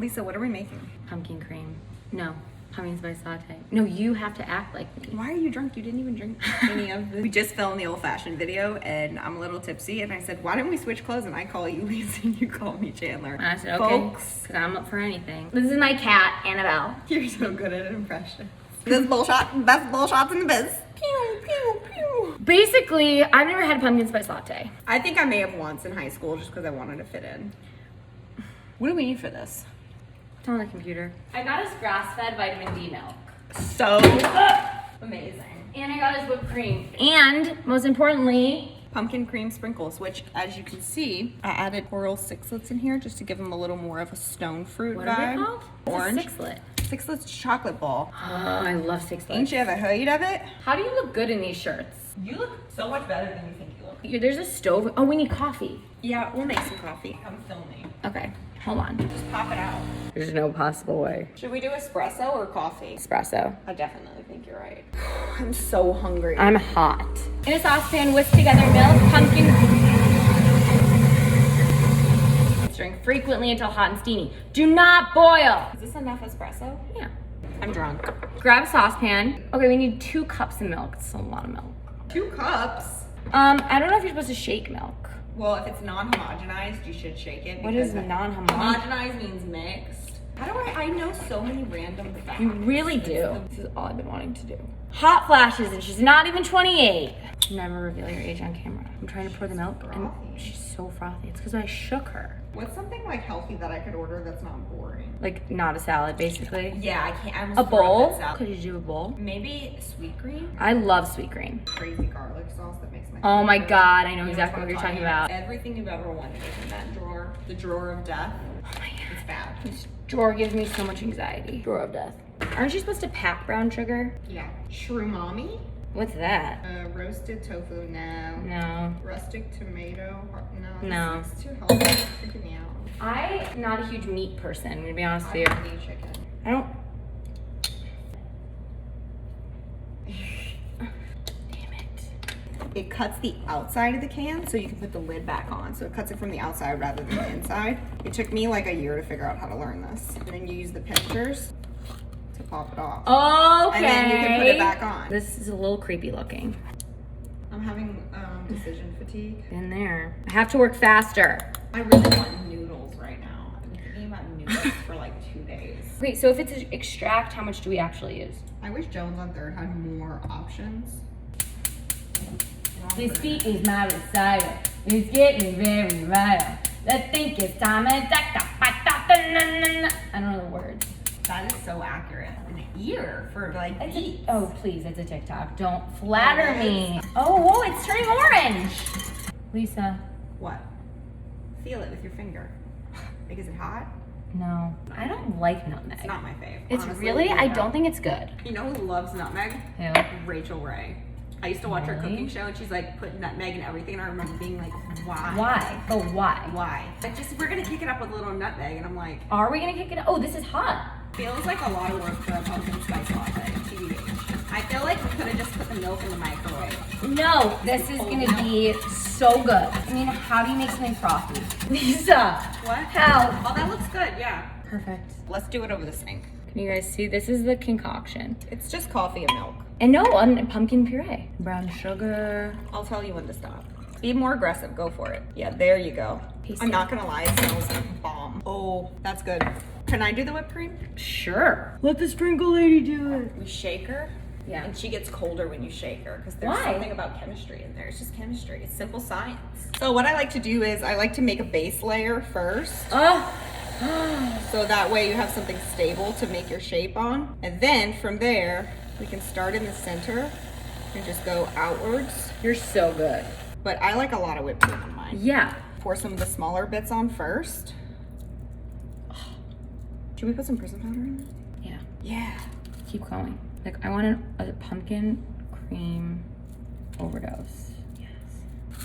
Lisa, what are we making? Pumpkin cream. No. Pumpkin spice latte. No, you have to act like me. Why are you drunk? You didn't even drink any of this. We just filmed the old-fashioned video, and I'm a little tipsy, and I said, why don't we switch clothes, and I call you Lisa, and you call me Chandler. And I said, okay, because I'm up for anything. This is my cat, Annabelle. You're so good at impressions. This bullshot, best bullshots in the biz. Pew, pew, pew. Basically, I've never had a pumpkin spice latte. I think I may have once in high school, just because I wanted to fit in. What do we need for this? It's on the computer. I got us grass-fed vitamin D milk. So amazing. And I got us whipped cream. And, most importantly, pumpkin cream sprinkles, which, as you can see, I added coral sixlets in here just to give them a little more of a stone fruit what vibe. are they called? Orange. It's a sixlet. Sixlet's chocolate ball. Oh, I love sixlets. Ain't you ever heard of it? How do you look good in these shirts? You look so much better than you think you look. There's a stove. Oh, we need coffee. Yeah, we'll make some coffee. I'm filming. Okay, hold on. Just pop it out. There's no possible way. Should we do espresso or coffee? Espresso. I definitely think you're right. I'm so hungry. I'm hot. In a saucepan, whisk together milk, pumpkin. Stirring frequently until hot and steamy. Do not boil. Is this enough espresso? Yeah. I'm drunk. Grab a saucepan. Okay, we need 2 cups of milk. It's a lot of milk. 2 cups? I don't know if you're supposed to shake milk. Well, if it's non-homogenized, you should shake it. What is non-homogenized? Homogenized means mixed. How do I know so many random facts. You really do. This is all I've been wanting to do. Hot flashes, and she's not even 28. Never reveal your age on camera. I'm trying to pour the milk, and she's so frothy. It's because I shook her. What's something like healthy that I could order that's not boring? Like not a salad, basically. Yeah, I can't. I almost A bowl? salad. Could you do a bowl? Maybe sweet green? I love sweet green. Crazy garlic sauce that makes my Oh my favorite. God, I know You exactly what you're talking about. Everything you've ever wanted is in that drawer. The drawer of death. Oh my God. It's bad. This drawer gives me so much anxiety. Drawer of death. Aren't you supposed to pack brown sugar? Yeah. Shrumami? What's that? Roasted tofu, no. No. Rustic tomato, no. No. It's too healthy. It's freaking me out. I'm not a huge meat person, I'm gonna be honest with you. I need chicken. I don't. Damn it. It cuts the outside of the can so you can put the lid back on. So it cuts it from the outside rather than the inside. It took me like a year to figure out how to learn this. And then you use the pinchers to pop it off. Okay. And then you can put it back on. This is a little creepy looking. I'm having decision fatigue. In there. I have to work faster. I really want noodles right now. I've been thinking about noodles for like 2 days. Wait, so if it's extract, how much do we actually use? I wish Jones on Third had more options. This beat is my recital. It's getting very vital. Let's think it's time. I don't know the words. That is so accurate. An ear for like beats. Oh, please, it's a TikTok. Don't flatter me. Oh, whoa, it's turning orange. Lisa. What? Feel it with your finger. Like, is it hot? No, I don't like nutmeg. It's not my fave. It's honestly. really? I don't think it's good. You know who loves nutmeg? Who? Rachel Ray. I used to watch her Really? cooking show, and she's like put nutmeg in everything. And I remember being like, why? Why? But why? Why? Like, just we're gonna kick it up with a little nutmeg, and I'm like, Are we gonna kick it up? Oh, this is hot. feels like a lot of work for a pumpkin spice latte. TBH. I feel like we could have just put the milk in the microwave. No, this is gonna be so good. I mean, how do you make something frothy? Lisa. What? How? Oh, that looks good. Yeah. Perfect. Let's do it over the sink. Can you guys see? This is the concoction. It's just coffee and milk. And no, pumpkin puree. Brown sugar. I'll tell you when to stop. Be more aggressive. Go for it. Yeah, there you go. Tasty. I'm not gonna lie, it smells like bomb. Oh, that's good. Can I do the whipped cream? Sure. Let the sprinkle lady do it. We shake her. Yeah. And she gets colder when you shake her because there's Why? something about chemistry in there. It's just chemistry. It's simple science. So what I like to do is I like to make a base layer first. Oh. So that way you have something stable to make your shape on. And then from there, we can start in the center and just go outwards. You're so good. But I like a lot of whipped cream on mine. Yeah. Pour some of the smaller bits on first. Should we put some Prism Powder in it? Yeah. Yeah. Keep going. Like, I want a pumpkin cream overdose. Yes.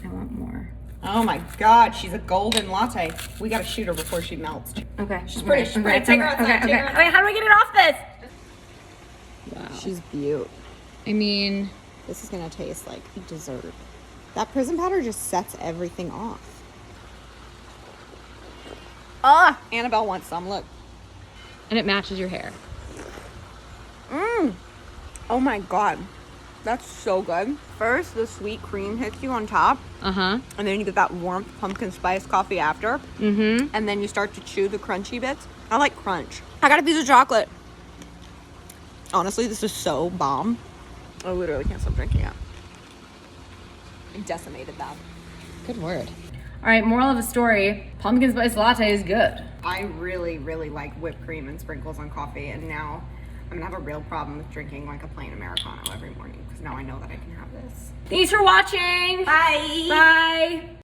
I want more. Oh my God, she's a golden latte. We gotta shoot her before she melts. Okay. She's pretty. She's pretty. Take her outside. Take her outside. Wait, how do I get it off this? Wow. She's beaut. I mean, This is gonna taste like dessert. That Prism Powder just sets everything off. Ah, Annabelle wants some. Look. And it matches your hair. Oh my God. That's so good. First, the sweet cream hits you on top. Uh-huh. And then you get that warmth pumpkin spice coffee after. Mm-hmm. And then you start to chew the crunchy bits. I like crunch. I got a piece of chocolate. Honestly, this is so bomb. I literally can't stop drinking it. I decimated that. Good word. All right, moral of the story, pumpkin spice latte is good. I really, really like whipped cream and sprinkles on coffee, and now I'm gonna have a real problem with drinking like a plain Americano every morning because now I know that I can have this. Thanks for watching. Bye. Bye.